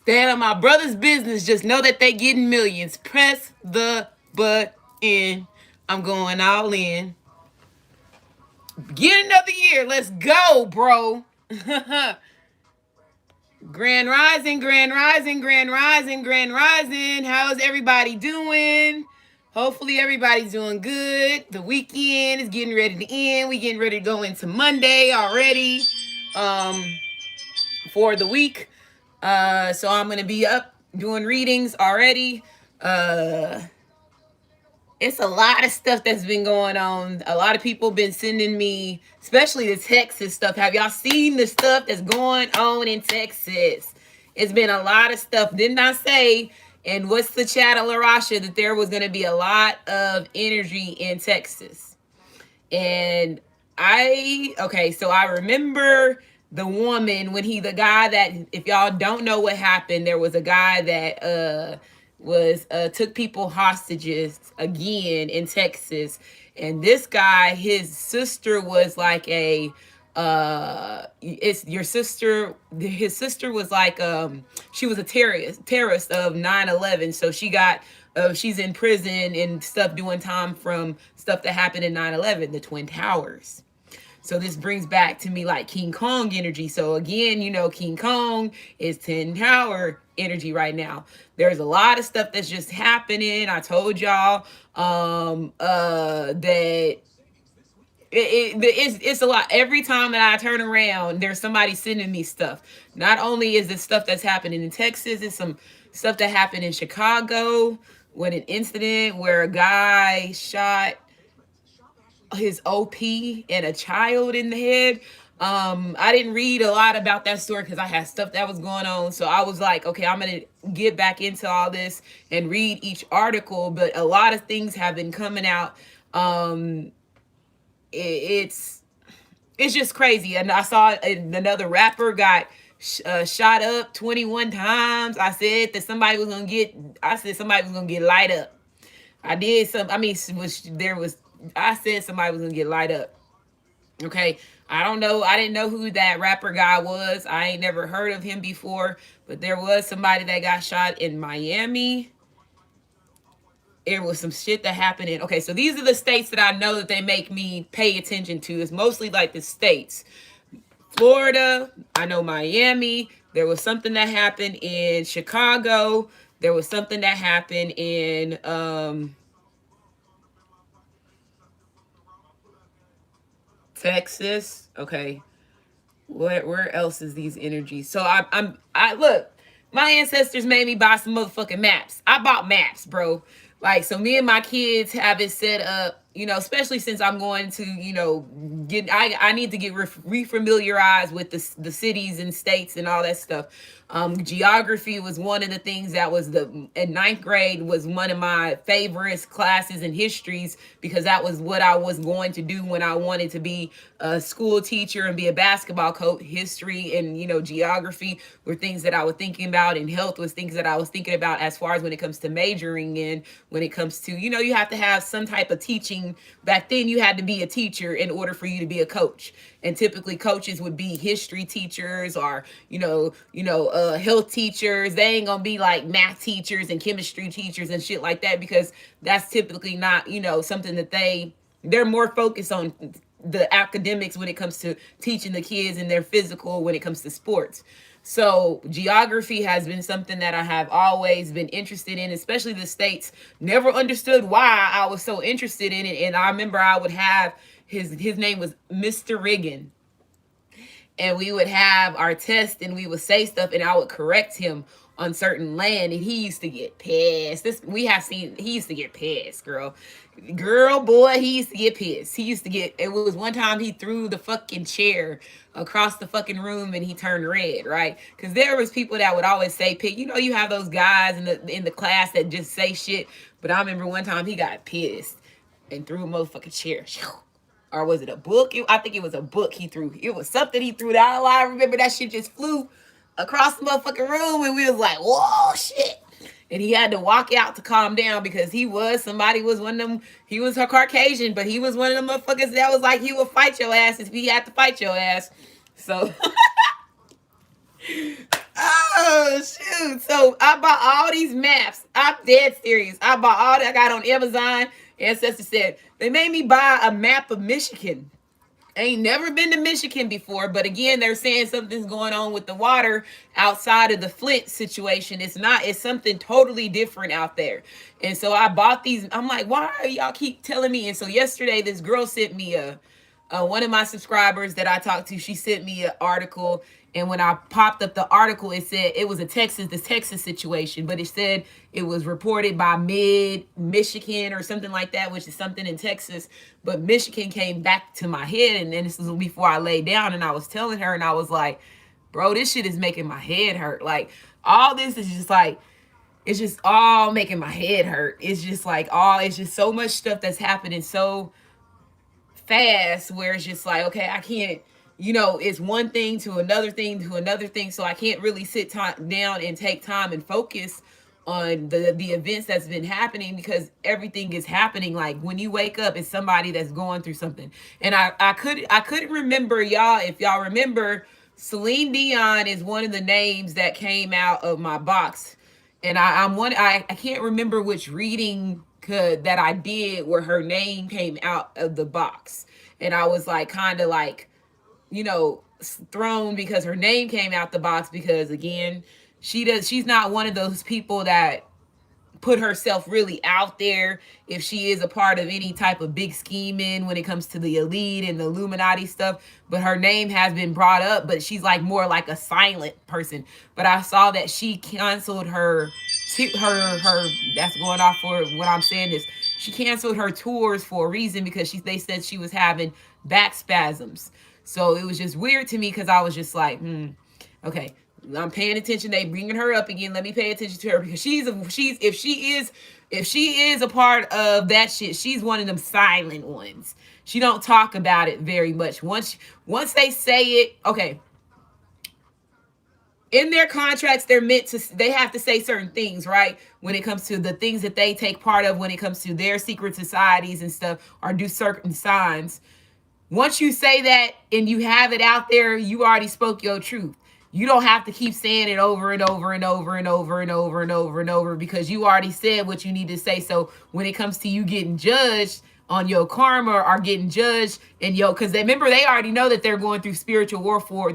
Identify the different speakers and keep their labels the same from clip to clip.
Speaker 1: Stay out of my brother's business. Just know that they getting millions. Press the button. I'm going all in. Get another year. Let's go, bro. Grand Rising, Grand Rising, Grand Rising, Grand Rising. How's everybody doing? Hopefully everybody's doing good. The weekend is getting ready to end. We getting ready to go into Monday already for the week. So I'm gonna be up doing readings already. Uh it's a lot of stuff that's been going on. A lot of people been sending me, especially the Texas stuff. Have y'all seen the stuff that's going on in Texas? It's been a lot of stuff. Didn't I say, and what's the chat, Larasha, that there was going to be a lot of energy in Texas? And okay, so I remember the woman when the guy that, if y'all don't know what happened, there was a guy that was took people hostages again in Texas. And this guy, his sister was like a it's your sister, his sister was like she was a terrorist of 9/11. So she got she's in prison and stuff, doing time from stuff that happened in 9/11, the Twin Towers. So this brings back to me like King Kong energy. So again, you know, King Kong is 10 Tower energy right now. There's a lot of stuff that's just happening. I told y'all that it's a lot. Every time that I turn around, there's somebody sending me stuff. Not only is it stuff that's happening in Texas, it's some stuff that happened in Chicago with an incident where a guy shot his OP and a child in the head. I didn't read a lot about that story because I had stuff that was going on. So I was like, okay, I'm gonna get back into all this and read each article. But a lot of things have been coming out. It's just crazy. And I saw another rapper got shot up 21 times. I said somebody was gonna get light up. I said somebody was gonna get light up. Okay. I don't know. I didn't know who that rapper guy was. I ain't never heard of him before, but there was somebody that got shot in Miami. It was some shit that happened in, okay, so these are the states that I know that they make me pay attention to. It's mostly like the states. Florida, I know Miami. There was something that happened in Chicago. There was something that happened in Texas. Okay. Where else is these energies? So I look, my ancestors made me buy some motherfucking maps. I bought maps, bro. Like, so me and my kids have it set up, you know, especially since I'm going to, you know, I need to get refamiliarized with the cities and states and all that stuff. Geography was one of the things that was in ninth grade was one of my favorite classes in histories, because that was what I was going to do when I wanted to be a school teacher and be a basketball coach. History and, you know, geography were things that I was thinking about, and health was things that I was thinking about as far as when it comes to majoring in, when it comes to, you know, you have to have some type of teaching. Back then you had to be a teacher in order for you to be a coach. And typically coaches would be history teachers or, health teachers. They ain't gonna be like math teachers and chemistry teachers and shit like that, because that's typically not, you know, something that they're more focused on the academics when it comes to teaching the kids and their physical when it comes to sports. So geography has been something that I have always been interested in, especially the states. Never understood why I was so interested in it. And I remember I would have his name was Mr. Riggin. And we would have our test and we would say stuff and I would correct him on certain land, and he used to get pissed. He used to get pissed, boy, he used to get pissed. It was one time he threw the fucking chair across the fucking room and he turned red, right? Because there was people that would always say, you know, you have those guys in the class that just say shit. But I remember one time he got pissed and threw a motherfucking chair. Or was it a book? I think it was a book he threw. It was something he threw down. I remember that shit just flew across the motherfucking room, and we was like, whoa, shit. And he had to walk out to calm down, because he was one of them. He was a Caucasian, but he was one of them motherfuckers that was like, he would fight your ass if he had to fight your ass. So Oh shoot! So I bought all these maps. I'm dead serious. I bought all that I got on Amazon. Ancestor said they made me buy a map of Michigan. I ain't never been to Michigan before, but again, they're saying something's going on with the water outside of the Flint situation. It's not, it's something totally different out there. And so I bought these. I'm like, why are y'all keep telling me? And so yesterday, this girl sent me one of my subscribers that I talked to, she sent me an article. And when I popped up the article, it said it was the Texas situation, but it said it was reported by Mid Michigan or something like that, which is something in Texas. But Michigan came back to my head, and then this was before I laid down, and I was telling her, and I was like, bro, this shit is making my head hurt. Like, all this is just like, it's just all making my head hurt. It's just like it's just so much stuff that's happening so fast where it's just like, okay, I can't, it's one thing to another thing to another thing. So I can't really sit down and take time and focus on the events that's been happening, because everything is happening. Like, when you wake up, it's somebody that's going through something. And I couldn't remember, y'all, if y'all remember, Celine Dion is one of the names that came out of my box. And I can't remember which reading that I did where her name came out of the box. And I was like, kind of like, thrown because her name came out the box, because again, she's not one of those people that put herself really out there if she is a part of any type of big scheming when it comes to the elite and the Illuminati stuff. But her name has been brought up, but she's like more like a silent person. But I saw that she canceled her that's going off for what I'm saying is, she canceled her tours for a reason, because they said she was having back spasms. So it was just weird to me, because I was just like, okay, I'm paying attention. They bringing her up again. Let me pay attention to her, because if she is a part of that shit, she's one of them silent ones. She don't talk about it very much. Once they say it, okay. In their contracts, they have to say certain things, right? When it comes to the things that they take part of, when it comes to their secret societies and stuff, or do certain signs. Once you say that and you have it out there, you already spoke your truth. You don't have to keep saying it over and over and over and over and over and over and over, because you already said what you need to say. So when it comes to you getting judged on your karma, or getting judged and because remember, they already know that they're going through spiritual warfare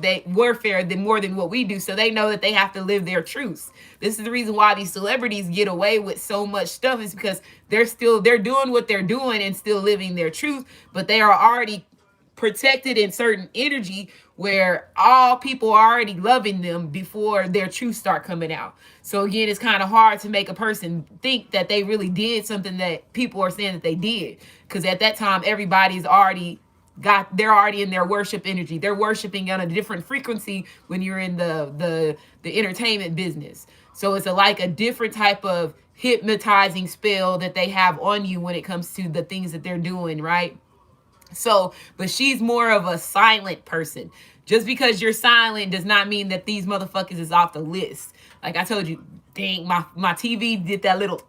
Speaker 1: than more than what we do. So they know that they have to live their truths. This is the reason why these celebrities get away with so much stuff, is because they're doing what they're doing and still living their truth, but they are already protected in certain energy where all people are already loving them before their truth start coming out. So again, it's kind of hard to make a person think that they really did something that people are saying that they did, because at that time everybody's already they're already in their worship energy. They're worshiping on a different frequency when you're in the entertainment business. So it's like a different type of hypnotizing spell that they have on you when it comes to the things that they're doing, right? So, but she's more of a silent person. Just because you're silent does not mean that these motherfuckers is off the list. Like I told you, dang, my TV did that little.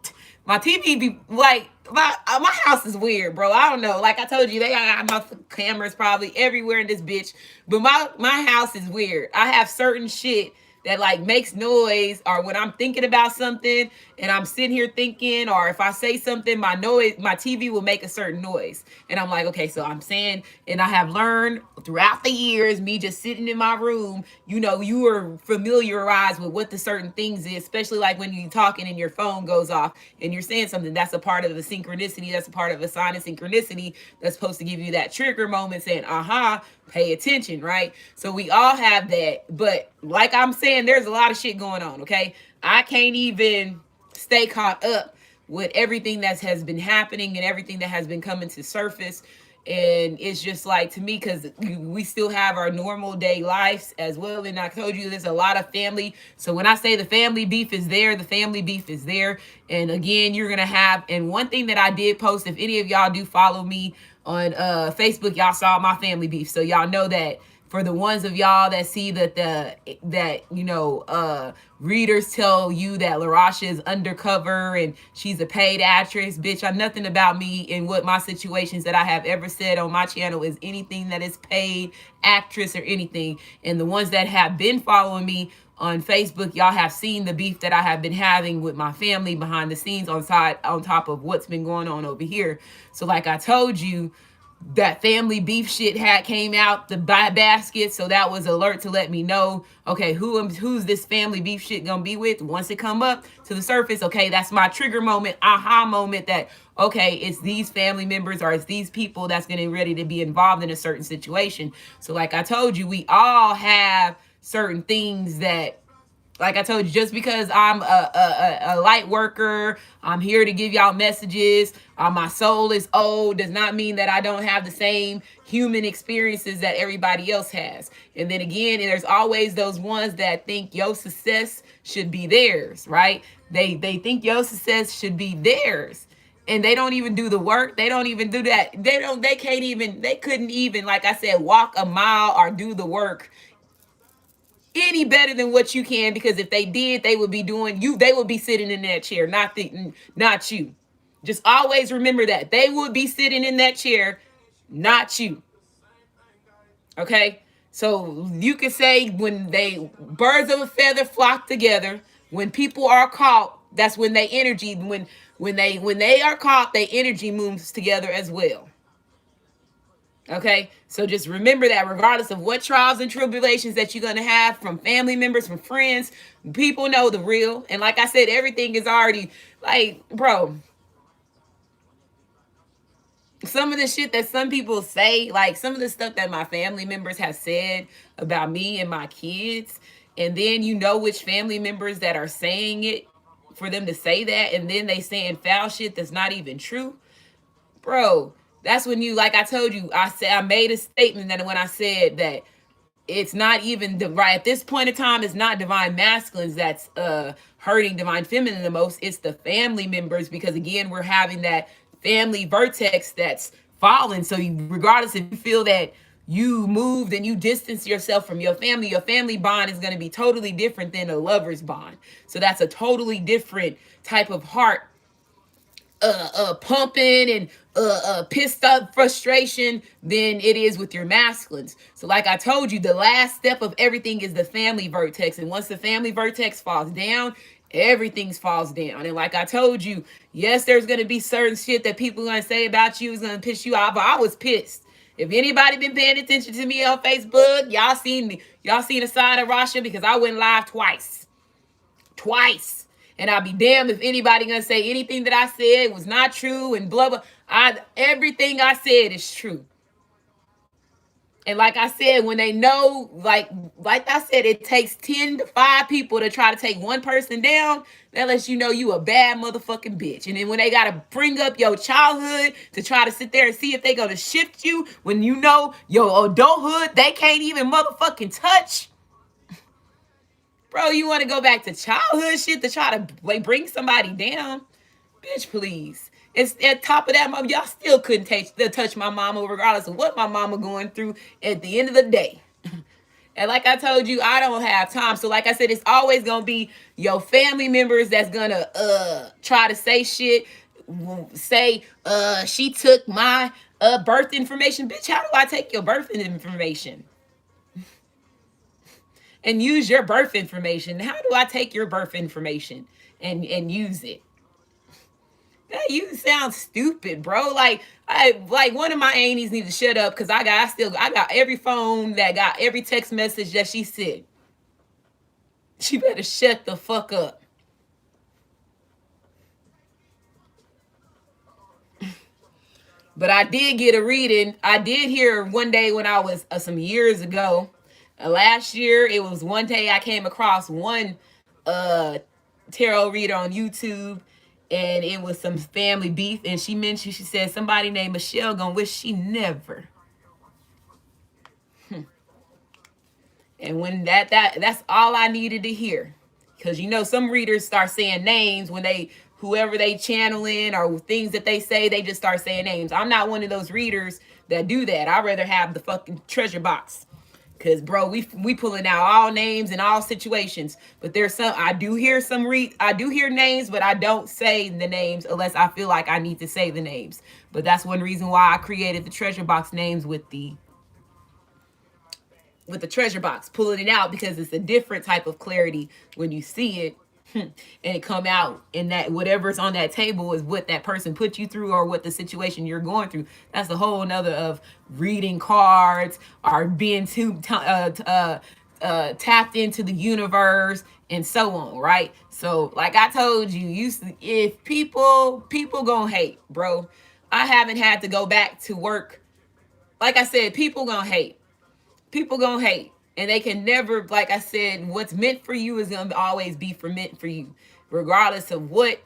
Speaker 1: My TV be like, my house is weird, bro. I don't know. Like I told you, they got my cameras probably everywhere in this bitch. But my house is weird. I have certain shit that like makes noise, or when I'm thinking about something and I'm sitting here thinking, or if I say something, my TV will make a certain noise. And I'm like, okay, so I'm saying, and I have learned throughout the years, me just sitting in my room, you are familiarized with what the certain things is, especially like when you're talking and your phone goes off and you're saying something. That's a part of the synchronicity. That's a part of a sign of synchronicity that's supposed to give you that trigger moment saying, pay attention, right? So we all have that. But like I'm saying, there's a lot of shit going on, okay? I can't even stay caught up with everything that has been happening and everything that has been coming to surface. And it's just like, to me, because we still have our normal day lives as well. And I told you there's a lot of family. So when I say the family beef is there, the family beef is there. And again, you're going to have, and one thing that I did post, if any of y'all do follow me on Facebook, y'all saw my family beef. So y'all know that. For the ones of y'all that see that readers tell you that LaRasha is undercover and she's a paid actress, bitch, nothing about me and what my situations that I have ever said on my channel is anything that is paid actress or anything. And the ones that have been following me on Facebook, y'all have seen the beef that I have been having with my family behind the scenes on top of what's been going on over here. So like I told you, that family beef shit had came out the basket, so that was alert to let me know, okay, who's this family beef shit gonna be with. Once it come up to the surface, okay, that's my trigger moment, aha moment, that okay, it's these family members or it's these people that's getting ready to be involved in a certain situation. So like I told you, we all have certain things that, like I told you, just because I'm a light worker, I'm here to give y'all messages, my soul is old, does not mean that I don't have the same human experiences that everybody else has. And then again, there's always those ones that think your success should be theirs, right? They think your success should be theirs. And they don't even do the work. They don't even do that. They couldn't even, like I said, walk a mile or do the work any better than what you can, because if they did, they would be doing you, they would be sitting in that chair, not you. Just always remember that. They would be sitting in that chair, not you. Okay? So you can say when they birds of a feather flock together, when people are caught, that's when they energy when they are caught, they energy moves together as well. Okay, so just remember that regardless of what trials and tribulations that you're going to have from family members, from friends, people know the real. And like I said, everything is already like, bro, some of the shit that some people say, like some of the stuff that my family members have said about me and my kids, and then you know which family members that are saying it for them to say that, and then they saying foul shit that's not even true. Bro, that's when you, like I told you, I made a statement that when I said that it's not even the right at this point in time, it's not divine masculines that's hurting divine feminine the most, it's the family members, because again, we're having that family vertex that's falling. So you, regardless if you feel that you moved and you distance yourself from your family bond is going to be totally different than a lover's bond. So that's a totally different type of heart pumping and pissed up frustration than it is with your masculines. So like I told you, the last step of everything is the family vertex. And once the family vertex falls down, everything falls down. And like I told you, yes, there's going to be certain shit that people are going to say about you is going to piss you off. But I was pissed. If anybody been paying attention to me on Facebook, y'all seen the side of Rasha, because I went live twice. And I'll be damned if anybody gonna say anything that I said was not true and blah blah. Everything I said is true. And like I said, when they know, like I said, it takes 10 to 5 people to try to take one person down. That lets you know you a bad motherfucking bitch. And then when they gotta bring up your childhood to try to sit there and see if they gonna shift you, when you know your adulthood, they can't even motherfucking touch. Bro, you want to go back to childhood shit to try to like bring somebody down? Bitch, please. It's at top of that, mom. Y'all still couldn't touch my mama, regardless of what my mama going through at the end of the day. And like I told you, I don't have time. So like I said, it's always gonna be your family members that's gonna try to say shit. Say she took my birth information. Bitch, how do I take your birth information? And use your birth information. How do I take your birth information and use it? That you sound stupid, bro. Like one of my aunties need to shut up, because I got every phone that got every text message that she sent. She better shut the fuck up. But I did get a reading. I did hear one day when I was some years ago. Last year, it was one day I came across one tarot reader on YouTube, and it was some family beef, and she said somebody named Michelle gonna wish she never. And when that's all I needed to hear. Because you know, some readers start saying names when whoever they channeling or things that they say, they just start saying names. I'm not one of those readers that do that. I'd rather have the fucking treasure box. Cause bro, we pulling out all names in all situations. But there's some, I do hear names, but I don't say the names unless I feel like I need to say the names. But that's one reason why I created the treasure box names with the with the treasure box, pulling it out because it's a different type of clarity when you see it and it come out, and that whatever's on that table is what that person put you through or what the situation you're going through. That's a whole nother of reading cards or being tapped into the universe and so on, right? So like I told you, if people gonna hate, bro. I haven't had to go back to work. Like I said, people gonna hate. People gonna hate. And they can never, like I said, what's meant for you is gonna always be for meant for you. Regardless of what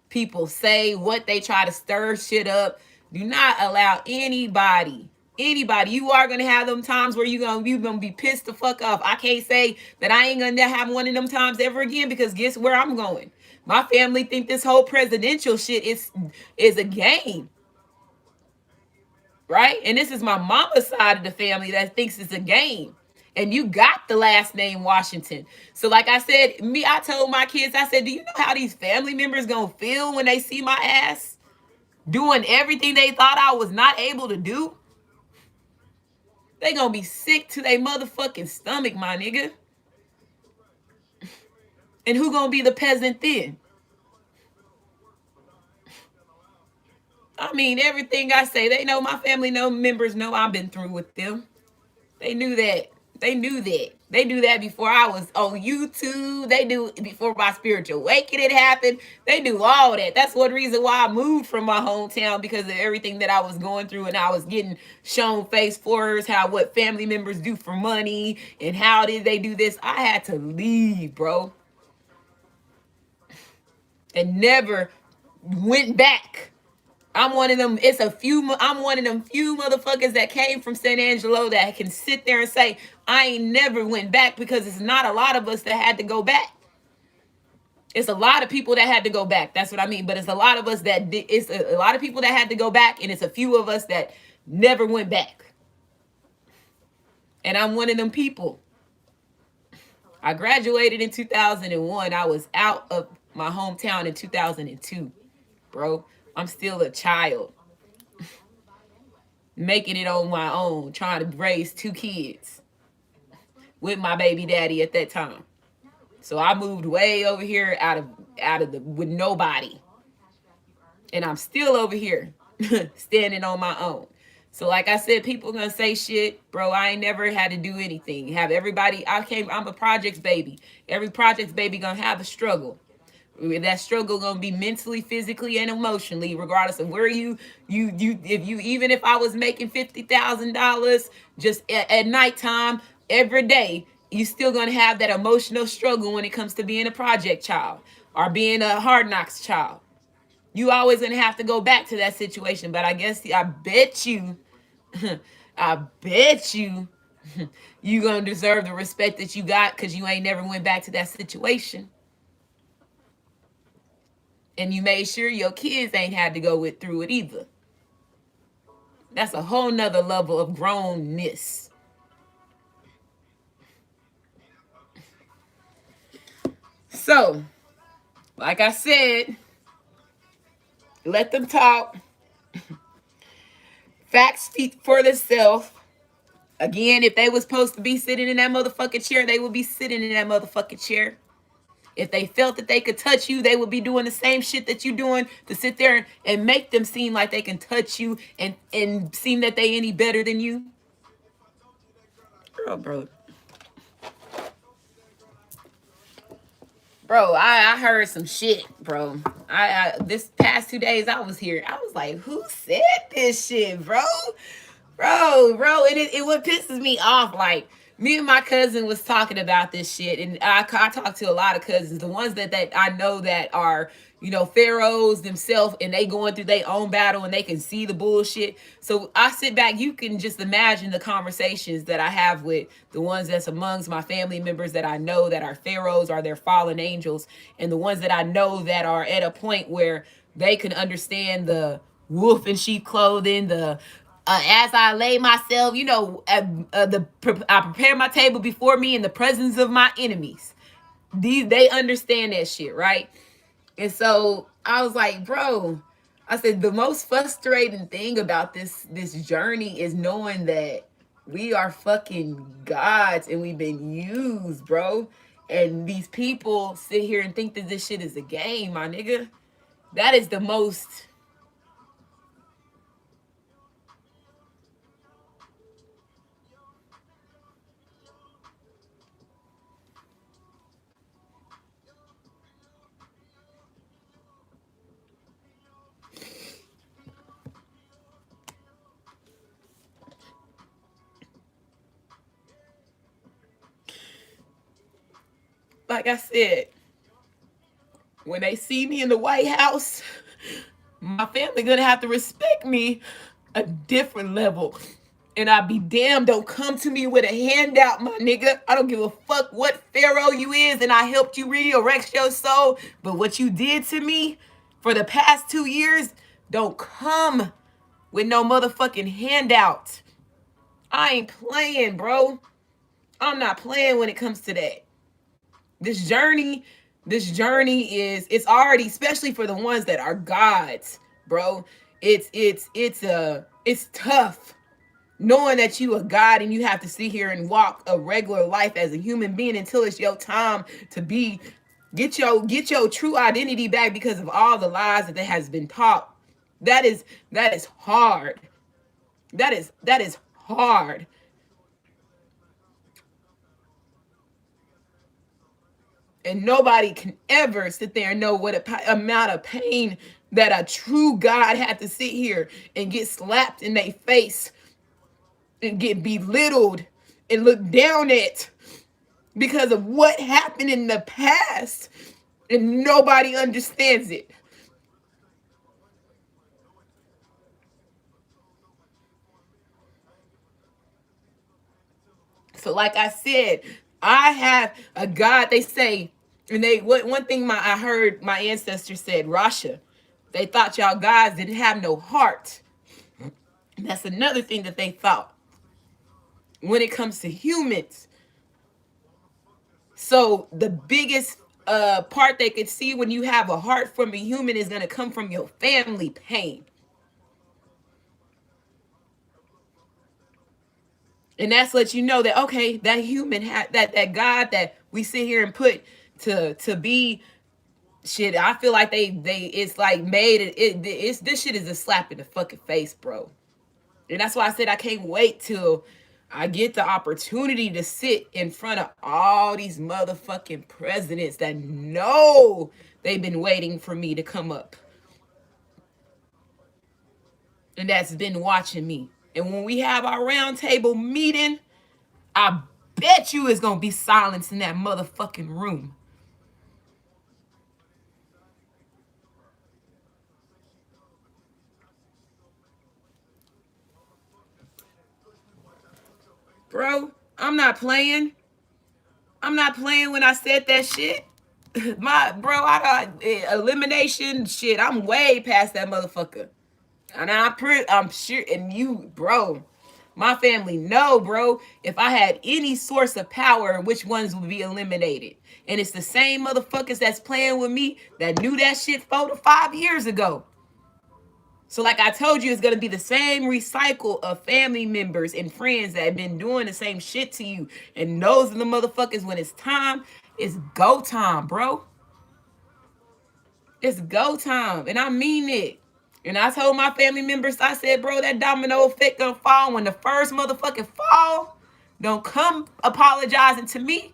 Speaker 1: people say, what they try to stir shit up. Do not allow anybody. You are gonna have them times where you gonna be pissed the fuck off. I can't say that I ain't gonna have one of them times ever again, because guess where I'm going? My family think this whole presidential shit is a game, right? And this is my mama's side of the family that thinks it's a game. And you got the last name Washington. So like I said, I told my kids, I said, do you know how these family members gonna feel when they see my ass doing everything they thought I was not able to do? They gonna be sick to their motherfucking stomach, my nigga. And who gonna be the peasant then? I mean, everything I say, they know, my family members know I've been through with them. They knew that. They knew that. They knew that before I was on YouTube. They knew before my spiritual awakening happened. They knew all that. That's one reason why I moved from my hometown, because of everything that I was going through, and I was getting shown face forwards how what family members do for money and how did they do this. I had to leave, bro. And never went back. I'm one of them. I'm one of them few motherfuckers that came from San Angelo that can sit there and say, I ain't never went back, because it's not a lot of us that had to go back. It's a lot of people that had to go back. That's what I mean. But it's a lot of us it's a lot of people that had to go back, and it's a few of us that never went back. And I'm one of them people. I graduated in 2001. I was out of my hometown in 2002, bro. I'm still a child, making it on my own, trying to raise 2 kids with my baby daddy at that time. So I moved way over here out of the with nobody, and I'm still over here standing on my own. So like I said, people gonna say shit, bro. I ain't never had to do anything. Have everybody? I'm a projects baby. Every projects baby gonna have a struggle. That struggle gonna be mentally, physically, and emotionally, regardless of where even if I was making $50,000 just at nighttime every day, you still gonna have that emotional struggle when it comes to being a project child or being a hard knocks child. You always gonna have to go back to that situation. But I guess I bet you, I bet you, you gonna deserve the respect that you got because you ain't never went back to that situation. And you made sure your kids ain't had to go through it either. That's a whole nother level of grownness. So, like I said, let them talk. Facts speak for themselves. Again, if they was supposed to be sitting in that motherfucking chair, they would be sitting in that motherfucking chair. If they felt that they could touch you, they would be doing the same shit that you doing to sit there and make them seem like they can touch you and seem that they any better than you. Bro. Bro, I heard some shit, bro. I this past 2 days I was here. I was like, who said this shit, bro? Bro, and it what pisses me off, like, me and my cousin was talking about this shit, and I talked to a lot of cousins, the ones that I know that are, pharaohs themselves, and they going through their own battle, and they can see the bullshit. So I sit back, you can just imagine the conversations that I have with the ones that's amongst my family members that I know that are pharaohs or they're fallen angels, and the ones that I know that are at a point where they can understand the wolf in sheep clothing, the as I lay myself, I prepare my table before me in the presence of my enemies. They understand that shit, right? And so I was like, bro, I said the most frustrating thing about this journey is knowing that We are fucking gods and we've been used, bro. And these people sit here and think that this shit is a game, my nigga. That is the most. Like I said, when they see me in the White House, my family gonna have to respect me a different level. And I be damned, don't come to me with a handout, my nigga. I don't give a fuck what pharaoh you is, and I helped you redirect your soul. But what you did to me for the past 2 years, don't come with no motherfucking handout. I ain't playing, bro. I'm not playing when it comes to that. This journey, it's already, especially for the ones that are gods, bro. It's tough knowing that you a god and you have to sit here and walk a regular life as a human being until it's your time to be get your true identity back because of all the lies that has been taught. That is hard. That is hard. And nobody can ever sit there and know what amount of pain that a true God had to sit here and get slapped in their face and get belittled and looked down at because of what happened in the past. And nobody understands it. So like I said, I have a God, they say, and one thing I heard my ancestors said, Rasha, they thought y'all guys didn't have no heart. And that's another thing that they thought when it comes to humans. So the biggest part they could see when you have a heart from a human is going to come from your family pain. And that's let you know that, okay, that human that God that we sit here and put to be shit. I feel like they it's like made it's this shit is a slap in the fucking face, bro. And that's why I said I can't wait till I get the opportunity to sit in front of all these motherfucking presidents that know they've been waiting for me to come up. And that's been watching me. And when we have our roundtable meeting, I bet you it's gonna be silence in that motherfucking room. Bro, I'm not playing. I'm not playing when I said that shit. I got elimination shit. I'm way past that motherfucker. And I'm sure, and you, bro, my family know, bro, if I had any source of power, which ones would be eliminated. And it's the same motherfuckers that's playing with me that knew that shit 4 to 5 years ago. So like I told you, it's going to be the same recycle of family members and friends that have been doing the same shit to you. And those are the motherfuckers when it's time, it's go time, bro. It's go time. And I mean it. And I told my family members, I said, bro, that domino effect gonna fall when the first motherfucking fall. Don't come apologizing to me.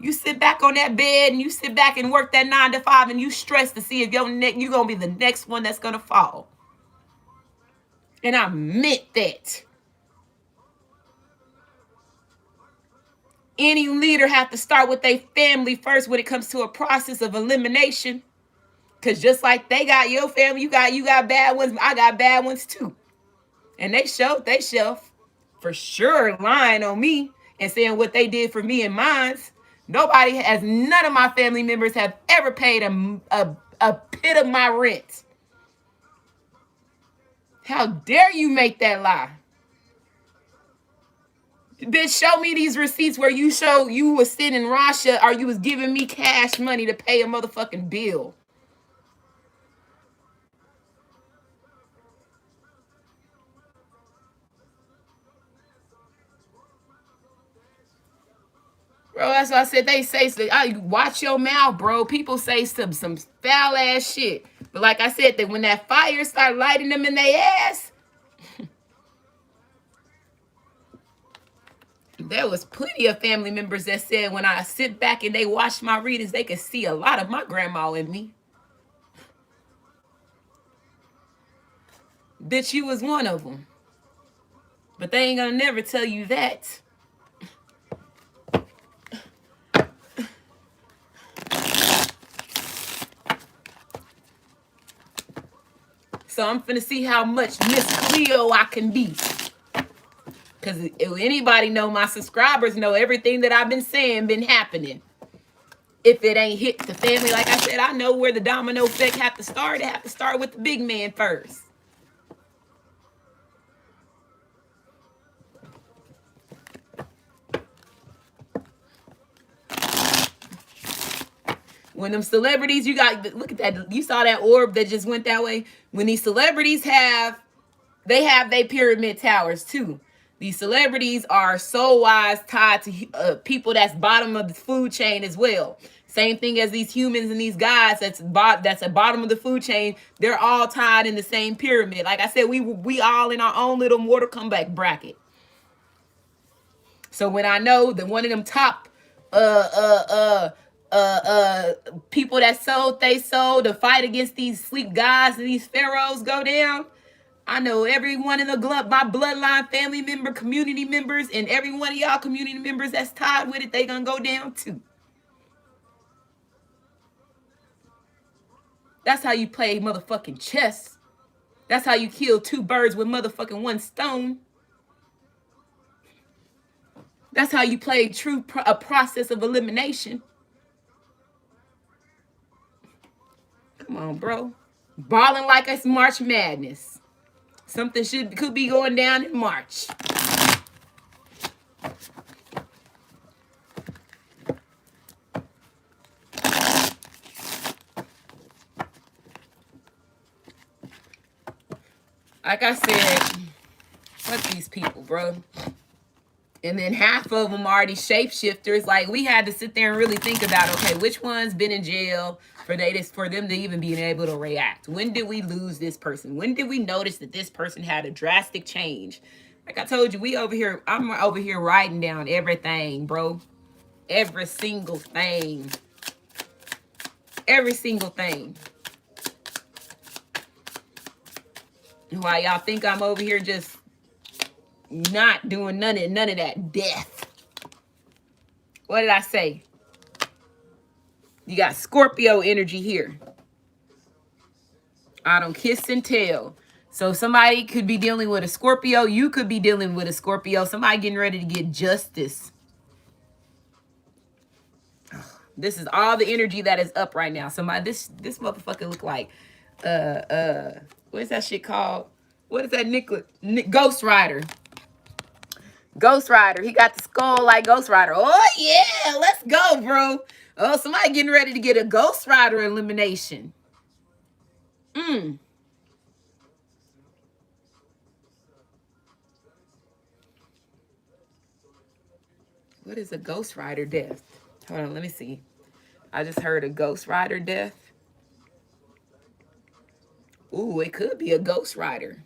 Speaker 1: You sit back on that bed and you sit back and work that 9 to 5 and you stress to see if you gonna be the next one that's gonna fall. And I meant that. Any leader have to start with their family first when it comes to a process of elimination. Cause just like they got your family, you got bad ones, I got bad ones too. And they showed they shelf for sure lying on me and saying what they did for me and mine. None of my family members have ever paid a pit of my rent. How dare you make that lie? Bitch, show me these receipts where you show you was sitting in Russia or you was giving me cash money to pay a motherfucking bill. Bro, that's why I said they say, watch your mouth, bro. People say some foul ass shit. But like I said, that when that fire start lighting them in their ass, there was plenty of family members that said when I sit back and they watch my readings, they could see a lot of my grandma in me. Bitch, you was one of them. But they ain't gonna never tell you that. So I'm finna see how much Miss Cleo I can be. Because if anybody know, my subscribers know everything that I've been saying been happening. If it ain't hit the family, like I said, I know where the domino effect have to start. It have to start with the big man first. When them celebrities, you got, look at that. You saw that orb that just went that way. When these celebrities have their pyramid towers too. These celebrities are soul-wise tied to people that's bottom of the food chain as well. Same thing as these humans and these guys that's at bottom of the food chain. They're all tied in the same pyramid. Like I said, we all in our own little Mortal Kombat bracket. So when I know that one of them top people that sold they soul to fight against these sleep gods and these pharaohs go down, I know every one of my bloodline family member, community members, and every one of y'all community members that's tied with it, they gonna go down too. That's how you play motherfucking chess. That's how you kill two birds with motherfucking one stone. That's how you play a process of elimination. Come on, bro. Balling like it's March Madness. Something could be going down in March. Like I said, fuck these people, bro. And then half of them are these shapeshifters. Like, we had to sit there and really think about, okay, which one's been in jail for them to even be able to react? When did we lose this person? When did we notice that this person had a drastic change? Like I told you, I'm over here writing down everything, bro. Every single thing. Every single thing. Why y'all think I'm over here just not doing none of that death? What did I say? You got Scorpio energy here. I don't kiss and tell. So somebody could be dealing with a Scorpio. You could be dealing with a Scorpio. Somebody getting ready to get justice. This is all the energy that is up right now. Somebody, this motherfucker look like, what is that shit called? What is that, Ghostwriter. Ghostwriter. He got the skull like Ghostwriter. Oh, yeah. Let's go, bro. Oh, somebody getting ready to get a Ghostwriter elimination. What is a Ghostwriter death? Hold on, let me see. I just heard a Ghostwriter death. Ooh, it could be a Ghostwriter.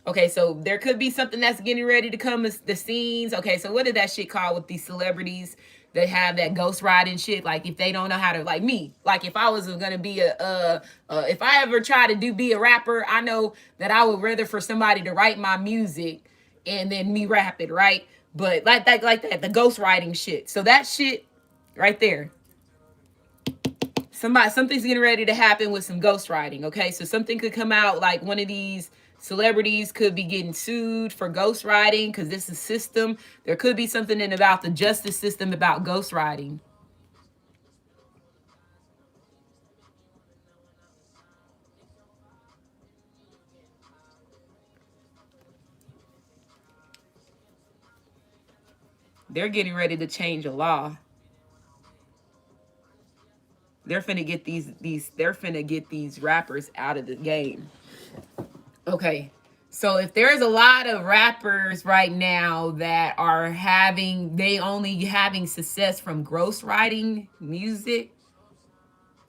Speaker 1: Okay, so there could be something that's getting ready to come as the scenes. Okay, so what is that shit called with these celebrities that have that ghostwriting shit? Like, if they don't know how to, like me, like if I was gonna be if I ever try to be a rapper, I know that I would rather for somebody to write my music and then me rap it, right? But like that, the ghostwriting shit. So that shit right there. Something's getting ready to happen with some ghostwriting. Okay, so something could come out, like one of these celebrities could be getting sued for ghostwriting because this is system. There could be something in about the justice system about ghostwriting. They're getting ready to change a law. They're finna get these rappers out of the game. Okay. So if there's a lot of rappers right now that are having they only having success from ghostwriting music,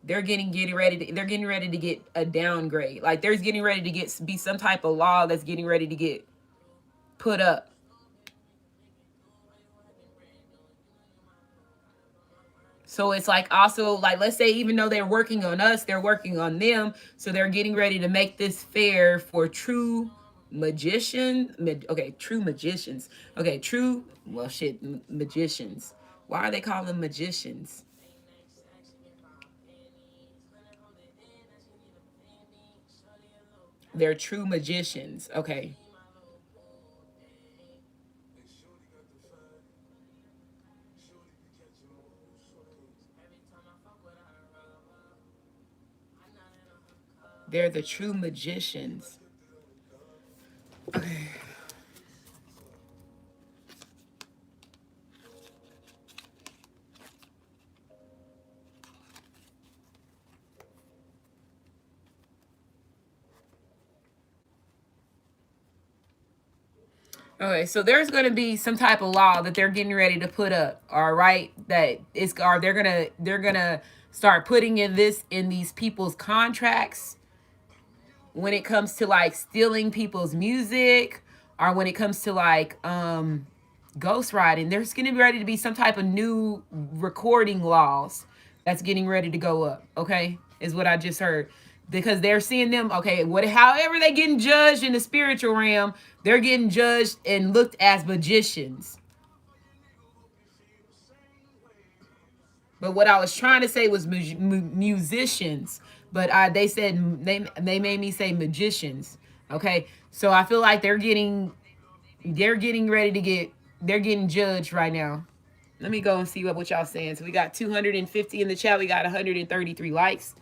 Speaker 1: they're getting ready to get a downgrade. Like there's getting ready to get be some type of law that's getting ready to get put up. So it's like also like let's say even though they're working on us, they're working on them. So they're getting ready to make this fair for true true magicians. Okay, true well shit magicians. Why are they calling them magicians? They're true magicians. Okay. They're the true magicians. Okay. Okay, so there's going to be some type of law that they're getting ready to put up, all right? That it's or they're going to start putting in this in these people's contracts when it comes to like stealing people's music or when it comes to like ghostwriting. There's going to be ready to be some type of new recording laws that's getting ready to go up, okay? Is what I just heard. Because they're seeing them, okay, what however they getting judged in the spiritual realm, they're getting judged and looked as magicians. But what I was trying to say was musicians, but they said they made me say magicians. Okay, so I feel like they're getting ready to get they're getting judged right now. Let me go and see what y'all saying. So we got 250 in the chat. We got 133 likes.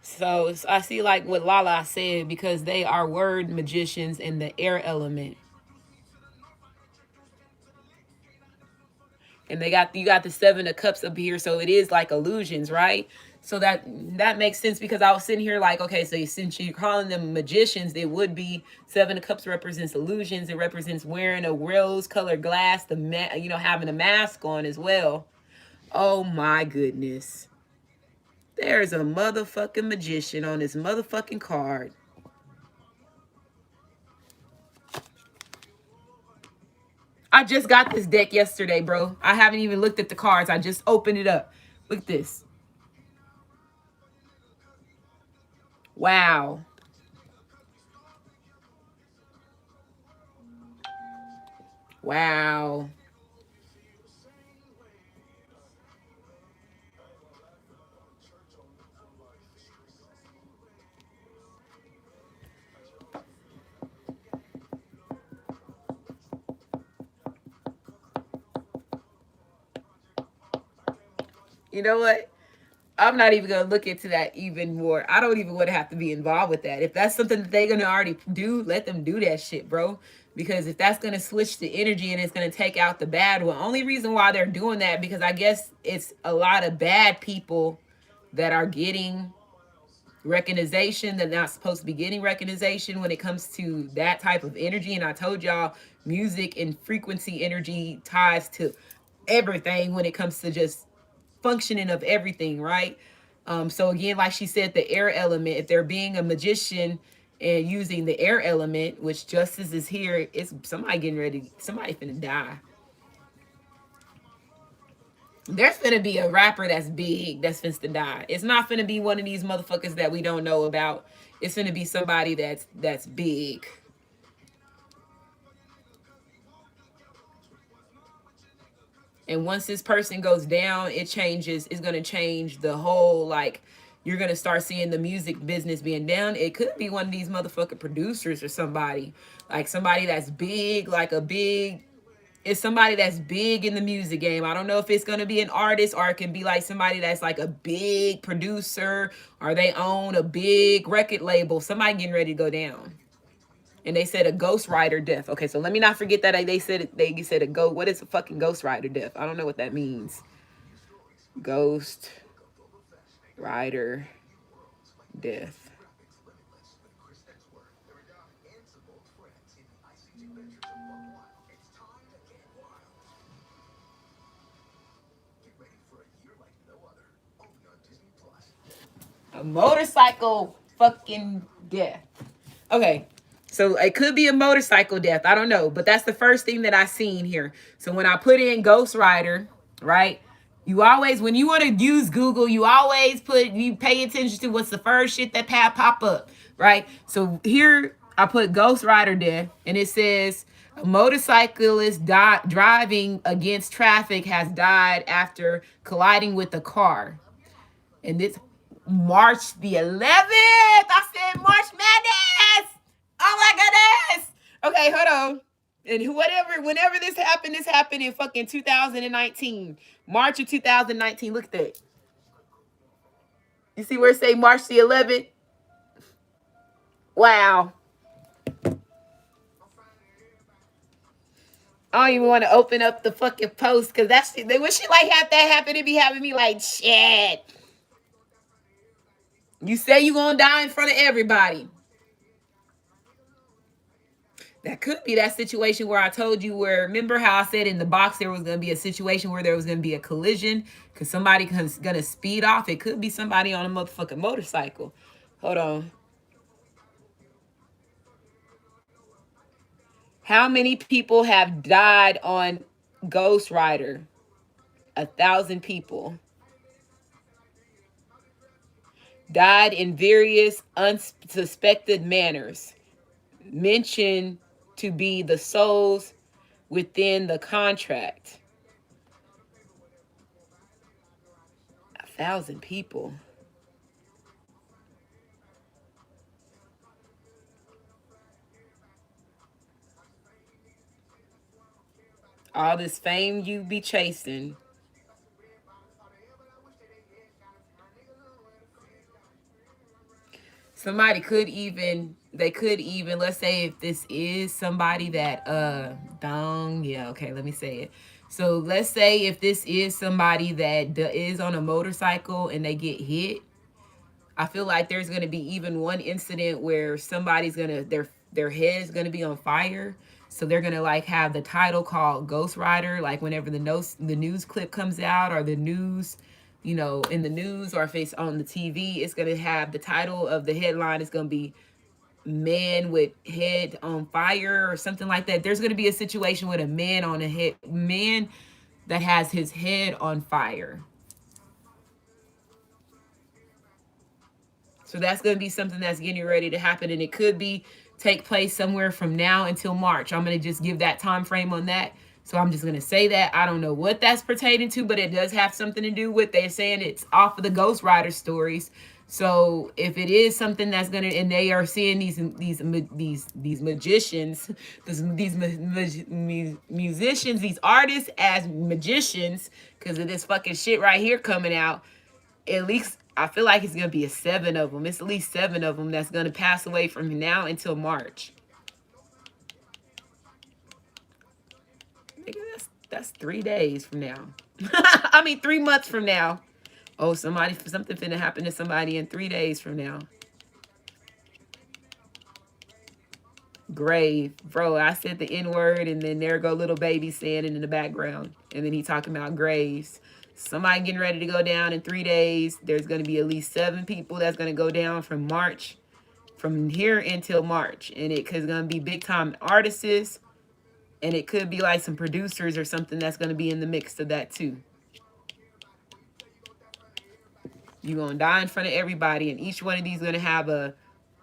Speaker 1: So I see like what Lala said because they are word magicians in the air element. And they got you got the seven of cups up here, so it is like illusions, right? So that makes sense because I was sitting here like, okay, so since you're calling them magicians, it would be seven of cups represents illusions. It represents wearing a rose-colored glass, having a mask on as well. Oh my goodness, there's a motherfucking magician on this motherfucking card. I just got this deck yesterday, bro. I haven't even looked at the cards. I just opened it up. Look at this. Wow. Wow. You know what? I'm not even gonna look into that even more. I don't even want to have to be involved with that. If that's something that they're gonna already do, let them do that shit, bro. Because if that's gonna switch the energy and it's gonna take out the bad one, only reason why they're doing that because I guess it's a lot of bad people that are getting recognition that not supposed to be getting recognition when it comes to that type of energy. And I told y'all, music and frequency energy ties to everything when it comes to just functioning of everything, right? So again, like she said, the air element, if they're being a magician and using the air element, which justice is here, it's somebody getting ready, somebody finna die. There's finna be a rapper that's big that's finna die. It's not finna be one of these motherfuckers that we don't know about. It's finna be somebody that's big. And once this person goes down, it changes. It's gonna change the whole like. You're gonna start seeing the music business being down. It could be one of these motherfucking producers or somebody, like somebody that's big, like a big. It's somebody that's big in the music game. I don't know if it's gonna be an artist or it can be like somebody that's like a big producer or they own a big record label. Somebody getting ready to go down. And they said a ghostwriter death. Okay, so let me not forget that they said a go. What is a fucking ghostwriter death? I don't know what that means. Ghost Rider death. A motorcycle fucking death. Okay. So it could be a motorcycle death. I don't know. But that's the first thing that I seen here. So when I put in Ghostwriter, right? You always, when you want to use Google, you pay attention to what's the first shit that pop up, right? So here I put Ghostwriter death, and it says a motorcyclist driving against traffic has died after colliding with a car. And this March the 11th. I said March Madness. Oh my goodness. Okay, hold on. And whenever this happened in fucking 2019. March of 2019. Look at that. You see where it say March the 11th? Wow. I don't even want to open up the fucking post because that's when shit like have that happen, it be having me like shit. You say you gonna die in front of everybody. That could be that situation where I told you where, remember how I said in the box there was going to be a situation where there was going to be a collision because somebody was going to speed off. It could be somebody on a motherfucking motorcycle. Hold on. How many people have died on Ghostwriter? 1,000 people. Died in various unsuspected manners. Mentioned to be the souls within the contract. 1,000 people. All this fame you be chasing. Somebody could even, they could even, let's say if this is somebody that okay, let me say it. So let's say if this is somebody that is on a motorcycle and they get hit, I feel like there's going to be even one incident where somebody's going to, their head's going to be on fire. So they're going to like have the title called Ghostwriter, like whenever the news clip comes out or the news, in the news, or if it's on the TV, it's going to have the title of the headline is going to be man with head on fire or something like that. There's going to be a situation with a man that has his head on fire. So that's going to be something that's getting ready to happen, and it could take place somewhere from now until March. I'm going to just give that time frame on that. So I'm just going to say that. I don't know what that's pertaining to, but it does have something to do with, they're saying it's off of the Ghostwriter stories. So if it is something that's going to, and they are seeing these magicians, musicians, these artists as magicians because of this fucking shit right here coming out, at least I feel like it's going to be 7 of them. It's at least 7 of them that's going to pass away from now until March. That's 3 days from now. I mean, 3 months from now. Oh, something finna happen to somebody in 3 days from now. Grave. Bro, I said the N-word and then there go little baby saying it in the background. And then he talking about graves. Somebody getting ready to go down in 3 days. There's going to be at least 7 people that's going to go down from here until March. And it's going to be big time artists. And it could be like some producers or something that's going to be in the mix of that too. You're going to die in front of everybody. And each one of these is going to have a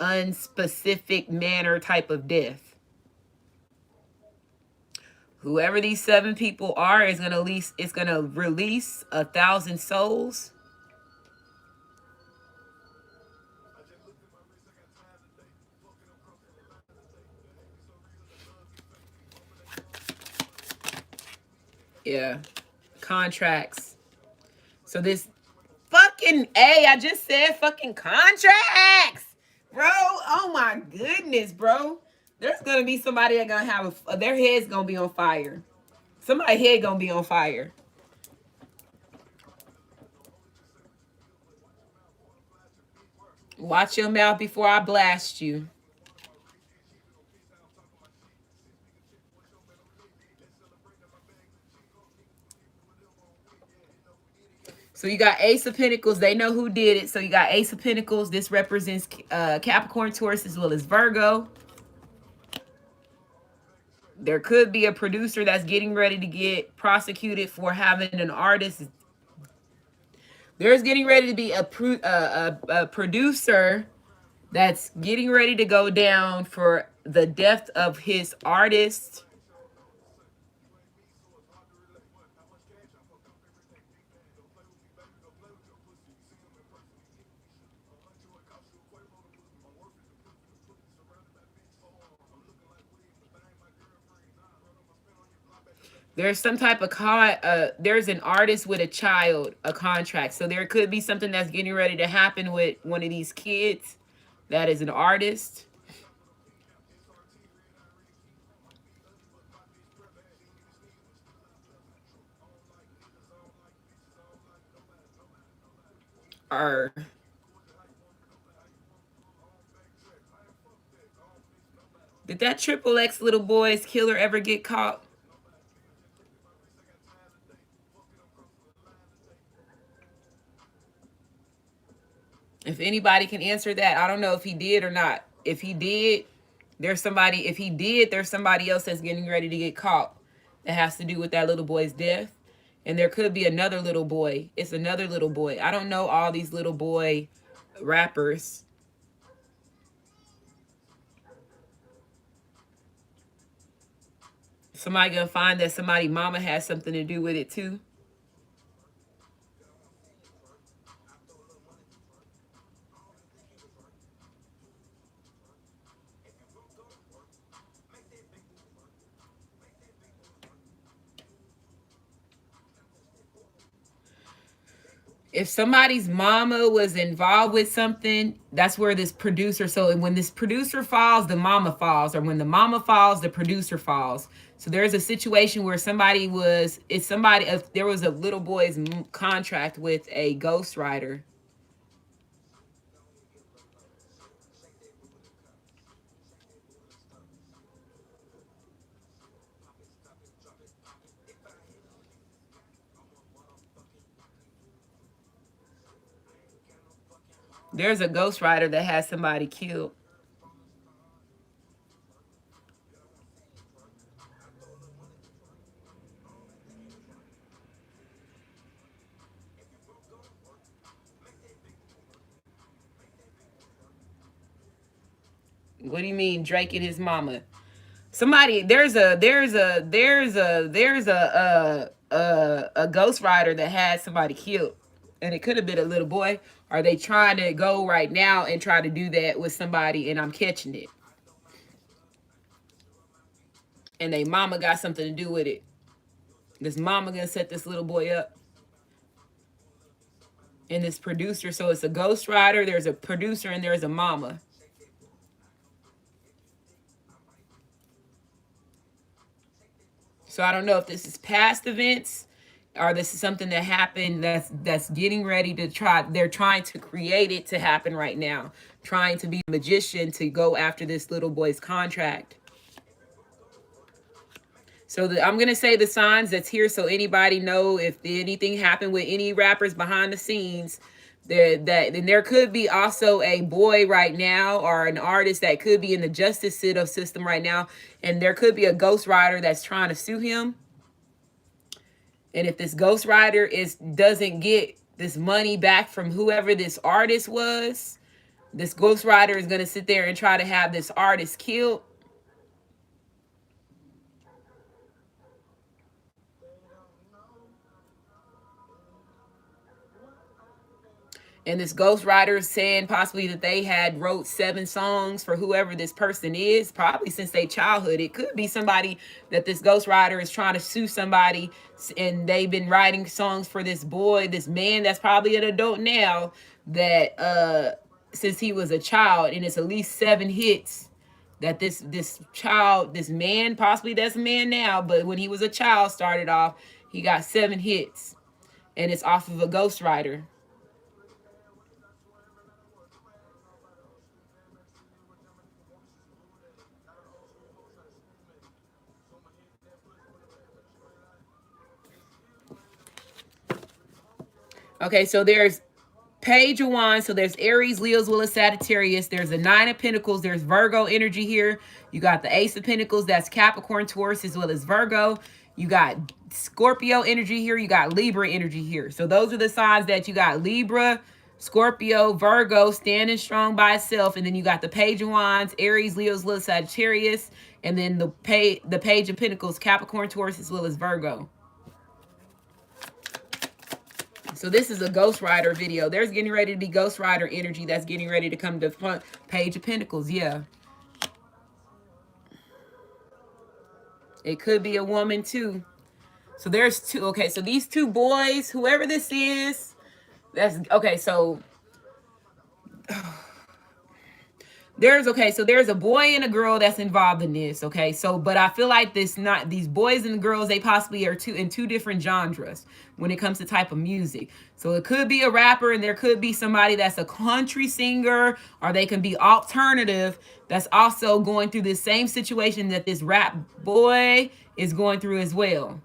Speaker 1: unspecific manner type of death. Whoever these 7 people are is going to release 1,000 souls. Yeah. Contracts. So this fucking I just said fucking contracts. Bro, oh my goodness, bro. There's gonna be somebody that gonna have their head's gonna be on fire. Somebody's head gonna be on fire. Watch your mouth before I blast you. So you got Ace of Pentacles. They know who did it. So you got Ace of Pentacles. This represents Capricorn, Taurus, as well as Virgo. There could be a producer that's getting ready to get prosecuted for having an artist. There's getting ready to be a producer that's getting ready to go down for the death of his artist. There's some type of there's an artist with a child, a contract. So there could be something that's getting ready to happen with one of these kids that is an artist. Or did that triple X little boy's killer ever get caught? If anybody can answer that, I don't know if he did or not. If he did, there's somebody, if he did, there's somebody else that's getting ready to get caught that has to do with that little boy's death. And there could be another little boy. It's another little boy. I don't know all these little boy rappers. Somebody gonna find that somebody mama has something to do with it too. If somebody's mama was involved with something, that's where this producer. So when this producer falls, the mama falls, or when the mama falls, the producer falls. So there's a situation where somebody was, it's somebody, if there was a little boy's contract with a ghostwriter. There's a ghostwriter that has somebody killed. What do you mean, Drake and his mama? Somebody, there's a ghostwriter that had somebody killed, and it could have been a little boy. Are they trying to go right now and try to do that with somebody, and I'm catching it, and they mama got something to do with it? This mama gonna set this little boy up, and this producer. So it's a ghostwriter. There's a producer, and there's a mama. So I don't know if this is past events or this is something that happened that's getting ready to try. They're trying to create it to happen right now, trying to be a magician to go after this little boy's contract. So I'm gonna say the signs that's here, so anybody know if anything happened with any rappers behind the scenes. Then there could be also a boy right now or an artist that could be in the justice system right now, and there could be a ghostwriter that's trying to sue him. And if this ghostwriter doesn't get this money back from whoever this artist was, this ghostwriter is gonna sit there and try to have this artist killed. And this ghostwriter is saying possibly that they had wrote 7 songs for whoever this person is, probably since their childhood. It could be somebody that this ghostwriter is trying to sue somebody, and they've been writing songs for this boy, this man that's probably an adult now, that since he was a child, and it's at least 7 hits that this child, this man, possibly that's a man now, but when he was a child started off, he got 7 hits, and it's off of a ghostwriter. Okay, so there's Page of Wands. So there's Aries, Leo, as well as Sagittarius. There's the Nine of Pentacles. There's Virgo energy here. You got the Ace of Pentacles. That's Capricorn, Taurus, as well as Virgo. You got Scorpio energy here. You got Libra energy here. So those are the signs that you got: Libra, Scorpio, Virgo standing strong by itself. And then you got the Page of Wands, Aries, Leo, as well as Sagittarius. And then the Page of Pentacles, Capricorn, Taurus, as well as Virgo. So this is a Ghostwriter video. There's getting ready to be Ghostwriter energy that's getting ready to come to front. Page of Pentacles, yeah. It could be a woman too. So there's two. Okay, so these two boys, whoever this is, that's okay. So there's a boy and a girl that's involved in this. Okay, so but I feel like these boys and the girls, they possibly are two different genres when it comes to type of music. So it could be a rapper, and there could be somebody that's a country singer, or they can be alternative that's also going through the same situation that this rap boy is going through as well.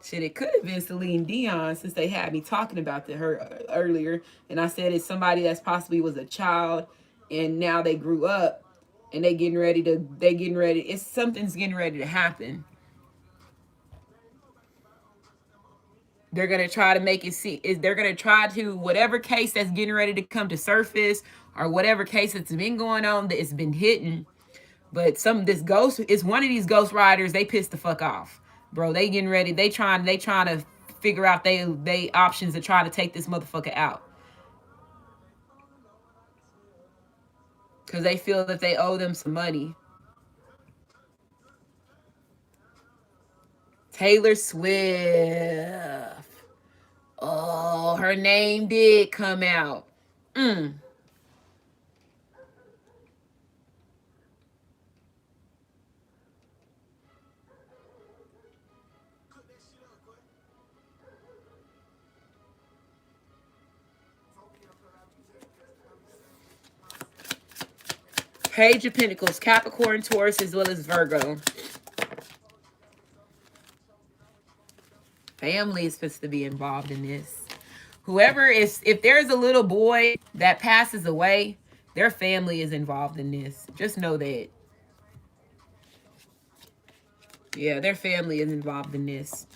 Speaker 1: Shit, it could have been Celine Dion, since they had me talking about her earlier, and I said it's somebody that's possibly was a child, and now they grew up, and it's something's getting ready to happen. They're gonna try to make it see. They're gonna try to, whatever case that's getting ready to come to surface, or whatever case that's been going on that it's been hidden. But this ghost is one of these ghost riders. They pissed the fuck off, bro. They getting ready. They trying to figure out they options to try to take this motherfucker out, because they feel that they owe them some money. Taylor Swift. Oh, her name did come out. Page of Pentacles, Capricorn, Taurus, as well as Virgo. Family is supposed to be involved in this. Whoever is, if there's a little boy that passes away, their family is involved in this. Just know that. Yeah, their family is involved in this.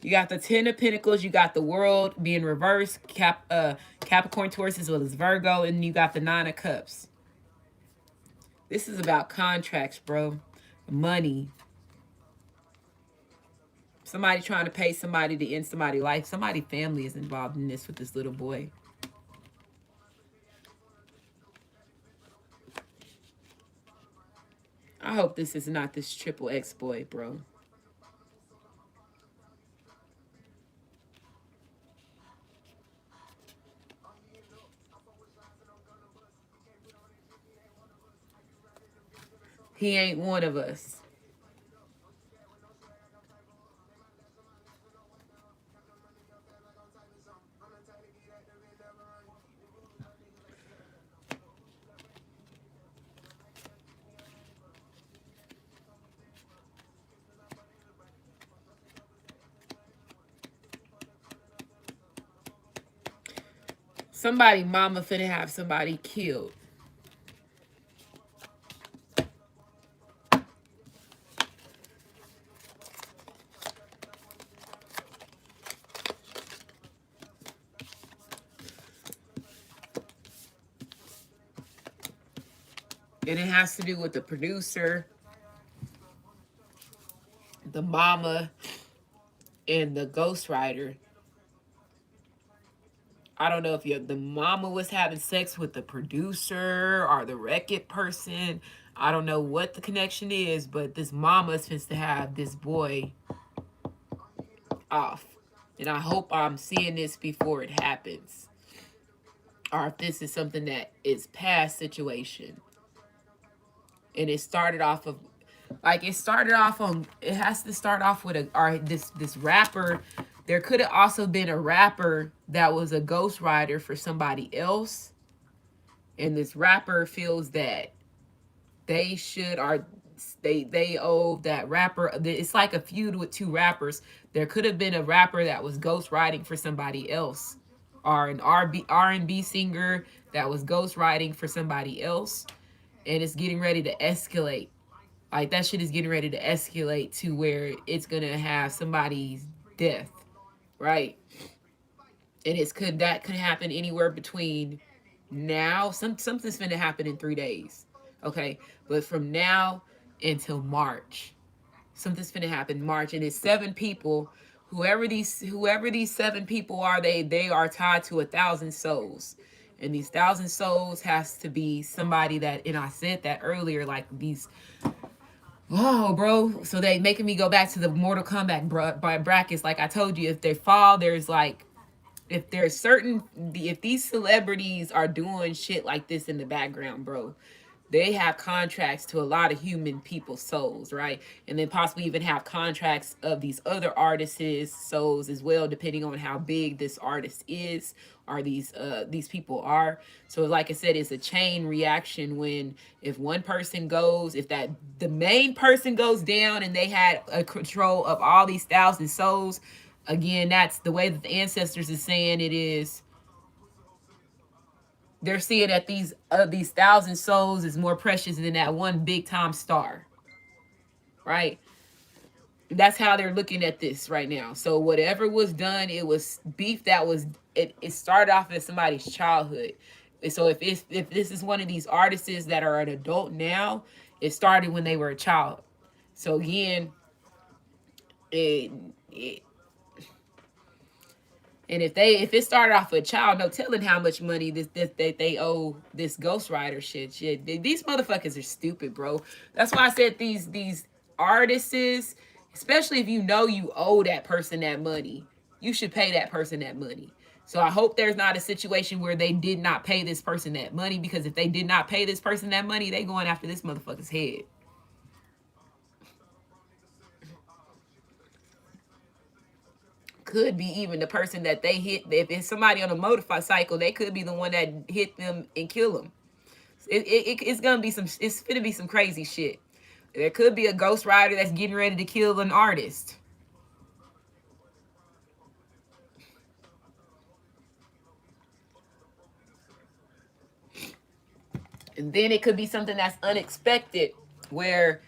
Speaker 1: You got the Ten of Pentacles, you got the World being reversed, Capricorn, Taurus, as well as Virgo, and you got the Nine of Cups. This is about contracts, bro. Money. Somebody trying to pay somebody to end somebody's life. Somebody's family is involved in this with this little boy. I hope this is not this triple X boy, bro. He ain't one of us. Somebody mama finna have somebody killed. And it has to do with the producer, the mama, and the ghostwriter. I don't know if the mama was having sex with the producer or the wreck-it person. I don't know what the connection is, but this mama is supposed to have this boy off. And I hope I'm seeing this before it happens. Or if this is something that is past situation. And it started off of, like, it has to start off with this rapper. There could have also been a rapper that was a ghostwriter for somebody else. and this rapper feels that they should or they owe that rapper. It's like a feud with two rappers. There could have been a rapper that was ghostwriting for somebody else, or an R&B singer that was ghostwriting for somebody else, and it's getting ready to escalate. Like that shit is getting ready to escalate to where it's gonna have somebody's death, right? And that could happen anywhere between now. Something's gonna happen in 3 days, okay? But from now until March, something's gonna happen in March, and it's 7 people. Whoever these 7 people are, they are tied to 1,000 souls, and these 1,000 souls has to be somebody that. And I said that earlier, like these. Oh, bro. So they making me go back to the Mortal Kombat brackets. Like I told you, if they fall, there's like if there's certain if these celebrities are doing shit like this in the background, bro, they have contracts to a lot of human people's souls, right? And then possibly even have contracts of these other artists' souls as well, depending on how big this artist is or these people are. So like I said, it's a chain reaction. When if one person goes, if that the main person goes down and they had a control of all these 1,000 souls, again, that's the way that the ancestors is saying it is. They're seeing that these 1,000 souls is more precious than that one big time star, right? That's how they're looking at this right now. So whatever was done, it was beef that was it started off in somebody's childhood. And so if this is one of these artists that are an adult now, it started when they were a child. So again, it, it and if it started off with a child, no telling how much money this that they owe this ghostwriter shit. These motherfuckers are stupid, bro. That's why I said these artists, especially if you know you owe that person that money, you should pay that person that money. So I hope there's not a situation where they did not pay this person that money, because if they did not pay this person that money, they going after this motherfucker's head. Could be even the person that they hit. If it's somebody on a motorcycle, they could be the one that hit them and kill them. It's gonna be some. It's gonna be some crazy shit. There could be a ghost rider that's getting ready to kill an artist, and then it could be something that's unexpected, where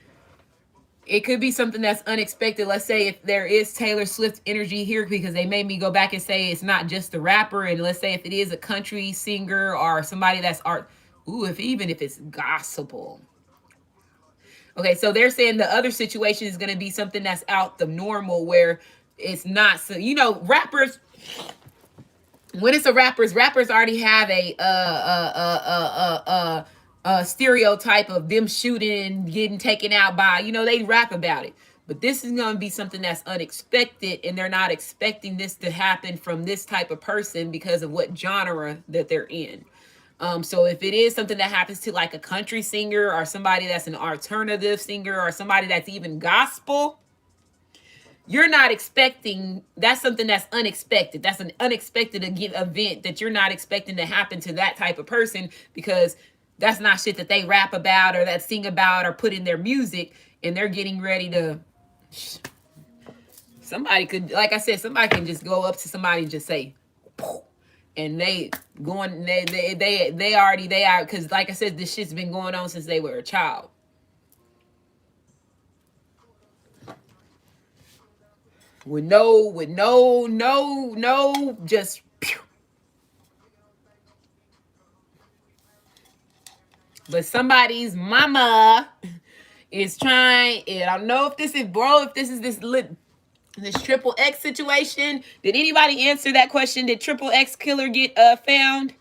Speaker 1: it could be something that's unexpected. Let's say if there is Taylor Swift energy here, because they made me go back and say it's not just the rapper. And let's say if it is a country singer or somebody that's art. Ooh, if it's gospel. Okay, so they're saying the other situation is going to be something that's out the normal, where it's not. So rappers. When it's a rappers already have a stereotype of them shooting, getting taken out by. They rap about it. But this is going to be something that's unexpected, and they're not expecting this to happen from this type of person because of what genre that they're in. So if it is something that happens to like a country singer or somebody that's an alternative singer or somebody that's even gospel, you're not expecting. That's something that's unexpected. That's an unexpected event that you're not expecting to happen to that type of person, because that's not shit that they rap about or that sing about or put in their music. And they're getting ready to. Somebody could, like I said, somebody can just go up to somebody and just say, and they already they are, because like I said, this shit's been going on since they were a child. With no, just pew. But somebody's mama is trying. And I don't know if this is, bro, if this is this triple X situation. Did anybody answer that question? Did triple X killer get found?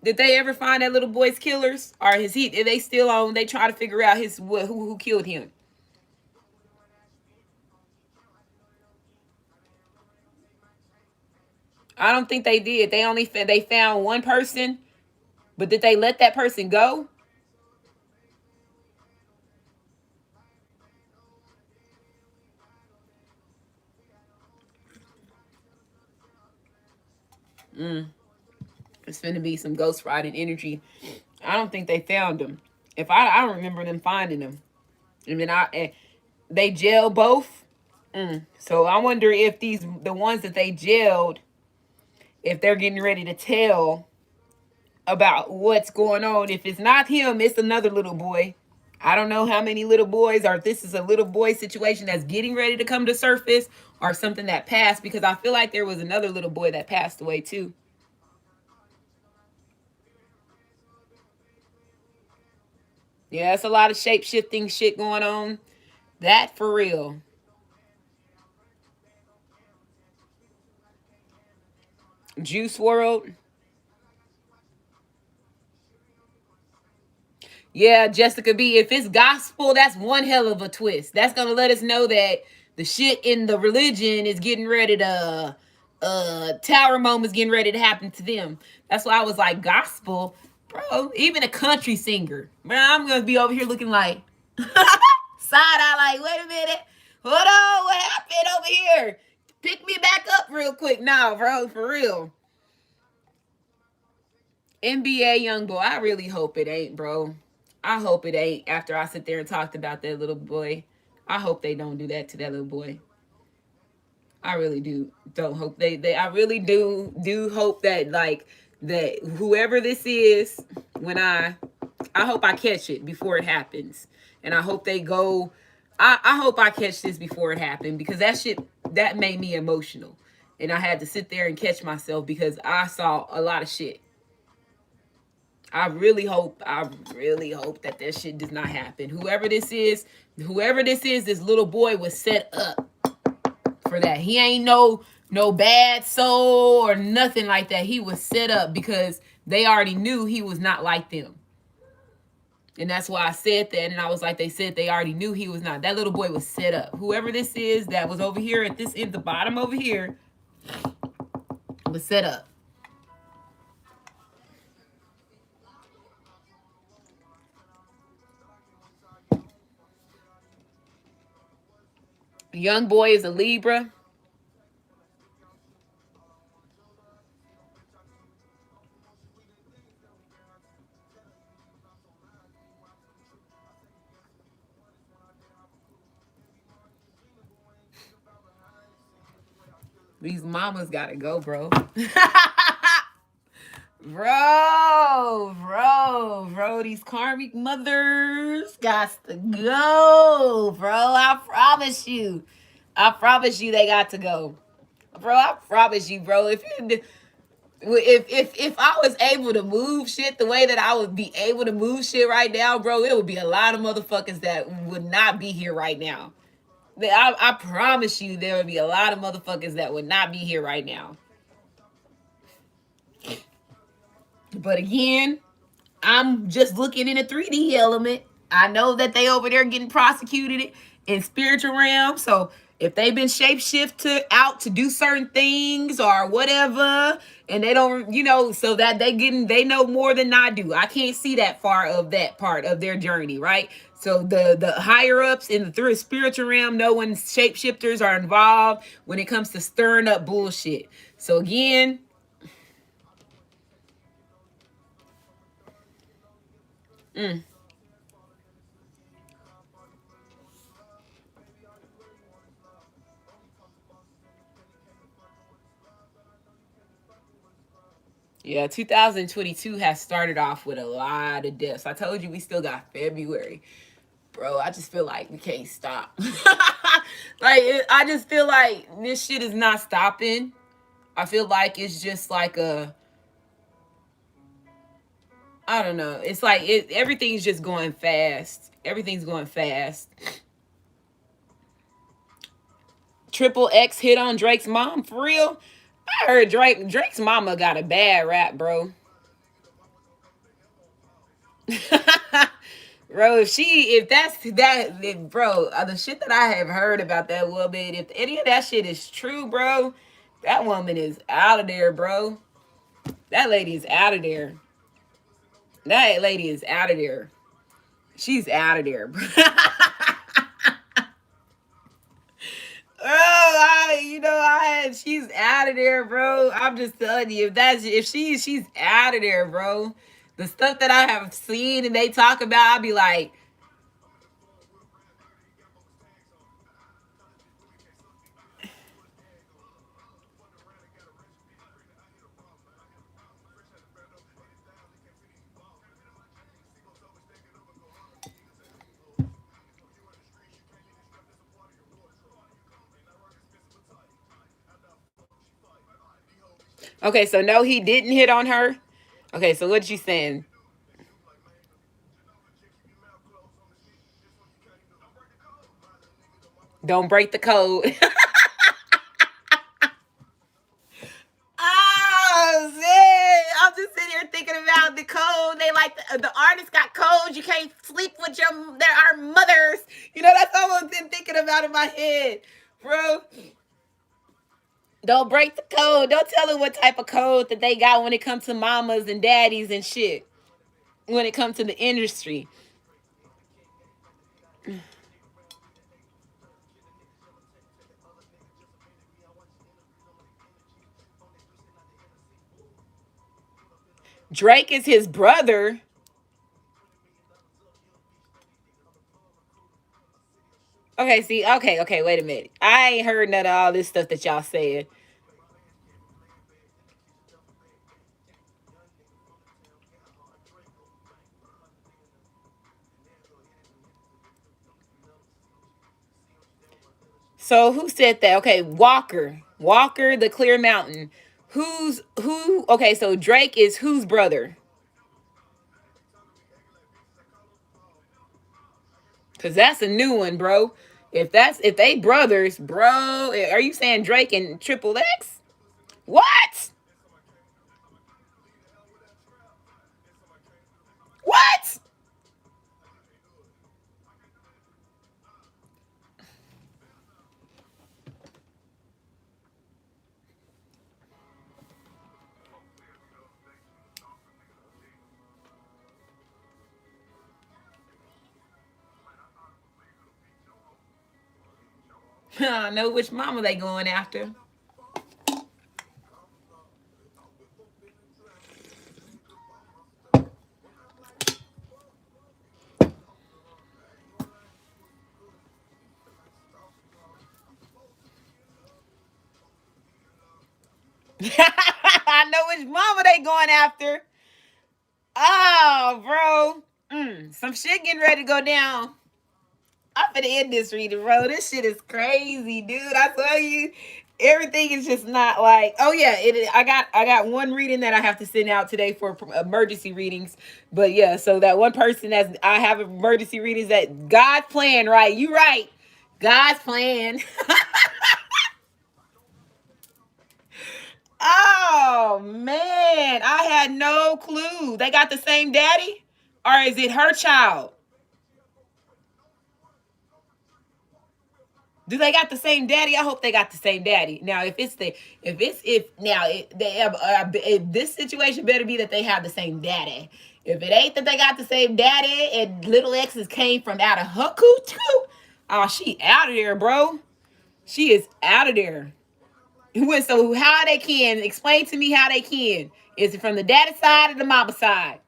Speaker 1: Did they ever find that little boy's killers, or is he? Are they still on? They try to figure out who killed him. I don't think they did. They found one person, but did they let that person go? It's gonna be some ghostwriting energy. I don't think they found him. If I don't remember them finding him. And then they jailed both. So I wonder if the ones that they jailed, if they're getting ready to tell about what's going on. If it's not him, it's another little boy. I don't know how many little boys, or if this is a little boy situation that's getting ready to come to surface, or something that passed, because I feel like there was another little boy that passed away too. Yeah, it's a lot of shape shifting shit going on. That for real. Juice World. Yeah, Jessica B. If it's gospel, that's one hell of a twist. That's gonna let us know that the shit in the religion is getting ready to tower moments getting ready to happen to them. That's why I was like, gospel, bro, even a country singer. Man, I'm gonna be over here looking like side eye, like, wait a minute, hold on, what happened over here? Pick me back up real quick. Now, bro, for real. NBA young boy. I really hope it ain't, bro. I hope it ain't. After I sit there and talked about that little boy, I hope they don't do that to that little boy. I really do. Don't hope they. I really do hope that, like, that whoever this is, when I hope I catch it before it happens, and I hope they go. I hope I catch this before it happened, because that shit that made me emotional, and I had to sit there and catch myself because I saw a lot of shit. I really hope that that shit does not happen. Whoever this is, this little boy was set up for that. He ain't no bad soul or nothing like that. He was set up because they already knew he was not like them. And that's why I said that. And I was like, they said they already knew he was not. That little boy was set up. Whoever this is that was over here at this end, the bottom over here, was set up. Young boy is a Libra. These mamas gotta go, bro. Bro, these karmic mothers got to go, bro. I promise you. I promise you they got to go. Bro, I promise you, bro. If I was able to move shit the way that I would be able to move shit right now, bro, it would be a lot of motherfuckers that would not be here right now. I promise you there would be a lot of motherfuckers that would not be here right now. But again, I'm just looking in a 3D element. I know that they over there getting prosecuted in spiritual realm. So if they've been shapeshifted out to do certain things or whatever, and they don't, so that they know more than I do. I can't see that far of that part of their journey, right? So the higher ups in the through spiritual realm, knowing shapeshifters are involved when it comes to stirring up bullshit. So again, mm, yeah, 2022 has started off with a lot of deaths. I told you we still got February. Bro, I just feel like we can't stop. I just feel like this shit is not stopping. I feel like it's just like I don't know. It's like everything's just going fast. Everything's going fast. Triple X hit on Drake's mom for real. I heard Drake's mama got a bad rap, bro. Bro, if that's that, bro, the shit that I have heard about that woman, if any of that shit is true, bro, that woman is out of there, bro. That lady is out of there. That lady is out of there. She's out of there, bro. She's out of there, bro. I'm just telling you, if she's out of there, bro. The stuff that I have seen and they talk about, I'll be like, okay, so no, he didn't hit on her. Okay, so what you saying? Don't break the code. Oh man, I'm just sitting here thinking about the code. They like the artists got codes. You can't sleep with there are mothers. That's all I've been thinking about in my head, bro. Don't break the code. Don't tell them what type of code that they got when it comes to mamas and daddies and shit. When it comes to the industry, Drake is his brother. Okay, see, okay, wait a minute. I ain't heard none of all this stuff that y'all saying. So who said that? Okay, Walker, the Clear Mountain. Who? Okay, so Drake is whose brother? Cause that's a new one, bro. If they brothers, bro, are you saying Drake and Triple X? What? What? I know which mama they going after. I know which mama they going after. Oh, bro. Some shit getting ready to go down. I'm gonna end this reading, bro. This shit is crazy, dude. I tell you, everything is just not like. Oh yeah, I got one reading that I have to send out today for emergency readings. But yeah, so that one person that I have emergency readings that God's plan, right? You right, God's plan. Oh man, I had no clue. They got the same daddy, or is it her child? Do they got the same daddy? I hope they got the same daddy. Now, if now they have if this situation better be that they have the same daddy. If it ain't that they got the same daddy and little X's came from out of her coochie, oh, she out of there, bro. She is out of there. So how they can explain to me how they can? Is it from the daddy side or the mama side?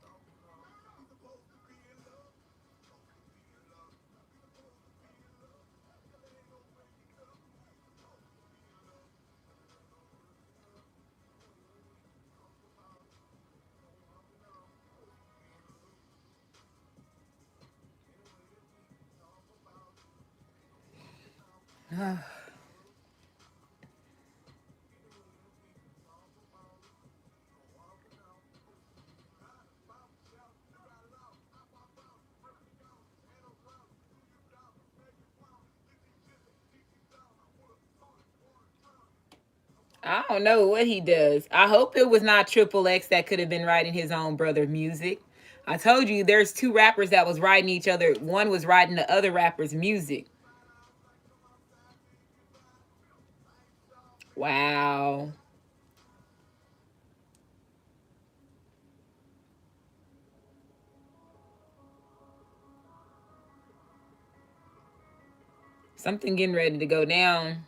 Speaker 1: I don't know what he does. I hope it was not Triple X that could have been writing his own brother music. I told you there's two rappers that was writing each other. One was writing the other rapper's music. Wow. Something getting ready to go down.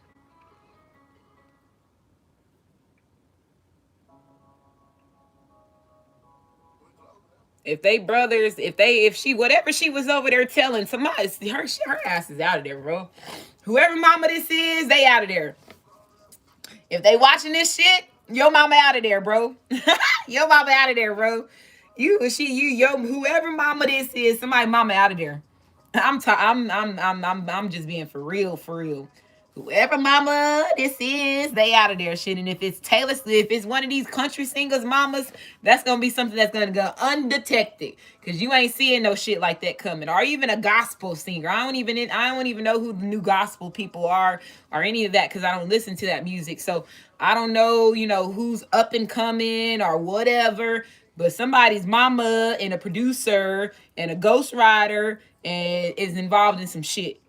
Speaker 1: If they brothers, if she, whatever she was over there telling somebody, her ass is out of there, bro. Whoever mama this is, they out of there. If they watching this shit, your mama out of there, bro. Your mama out of there, bro. Yo, whoever mama this is, somebody mama out of there. I'm just being for real, for real. Whoever mama this is, they out of there shit. And if it's Taylor, if it's one of these country singers mamas, that's gonna be something that's gonna go undetected. Cause you ain't seeing no shit like that coming. Or even a gospel singer. I don't even know who the new gospel people are or any of that, because I don't listen to that music. So I don't know, who's up and coming or whatever. But somebody's mama and a producer and a ghostwriter and is involved in some shit.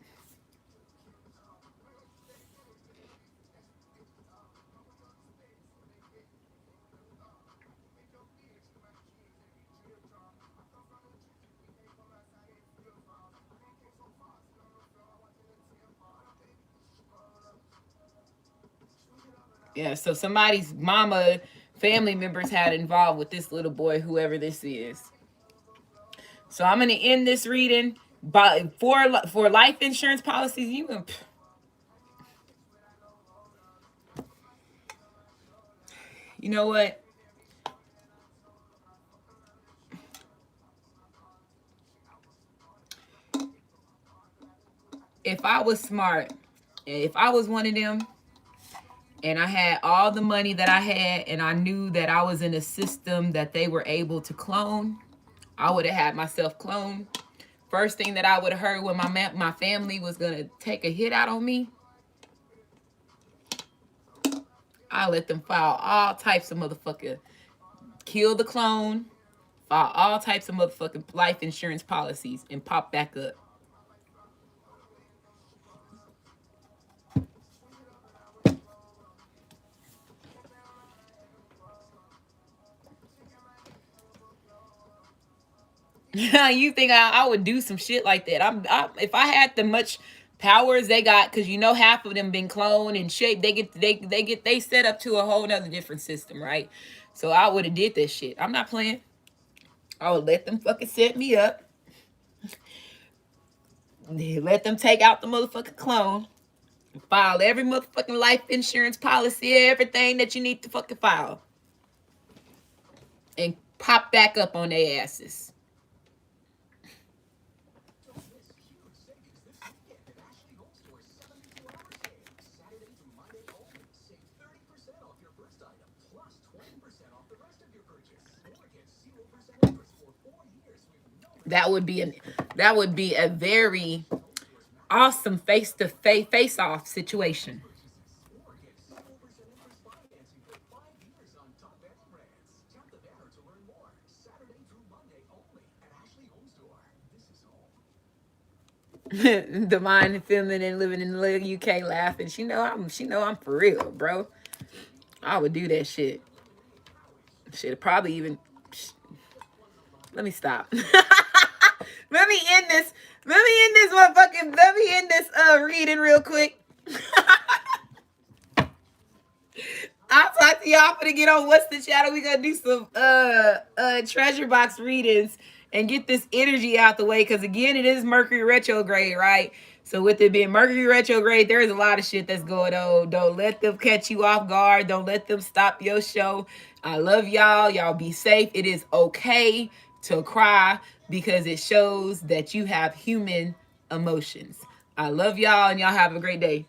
Speaker 1: Yeah, so somebody's mama, family members had involved with this little boy, whoever this is. So I'm gonna end this reading by for life insurance policies. You know what? If I was smart, if I was one of them, and I had all the money that I had, and I knew that I was in a system that they were able to clone, I would have had myself cloned. First thing that I would have heard when my family was gonna take a hit out on me, I let them file all types of motherfucker, kill the clone, file all types of motherfucking life insurance policies, and pop back up. You think I would do some shit like that? If I had the much powers they got, because half of them been cloned and shaped, they set up to a whole nother different system, right? So I would have did this shit. I'm not playing. I would let them fucking set me up. Let them take out the motherfucking clone. File every motherfucking life insurance policy, everything that you need to fucking file. And pop back up on their asses. That would be a very awesome face off situation. Divine feeling and living in the UK laughing. She know I'm for real, bro. I would do that shit. Shit, probably even. Let me stop. Let me end this. Let me end this reading real quick. I'll talk to y'all for to get on What's the Shadow. We gonna do some treasure box readings and get this energy out the way, because again, it is Mercury retrograde, right? So with it being Mercury retrograde, there is a lot of shit that's going on. Don't let them catch you off guard. Don't let them stop your show. I love y'all. Y'all be safe. It is okay to cry, because it shows that you have human emotions. I love y'all, and y'all have a great day.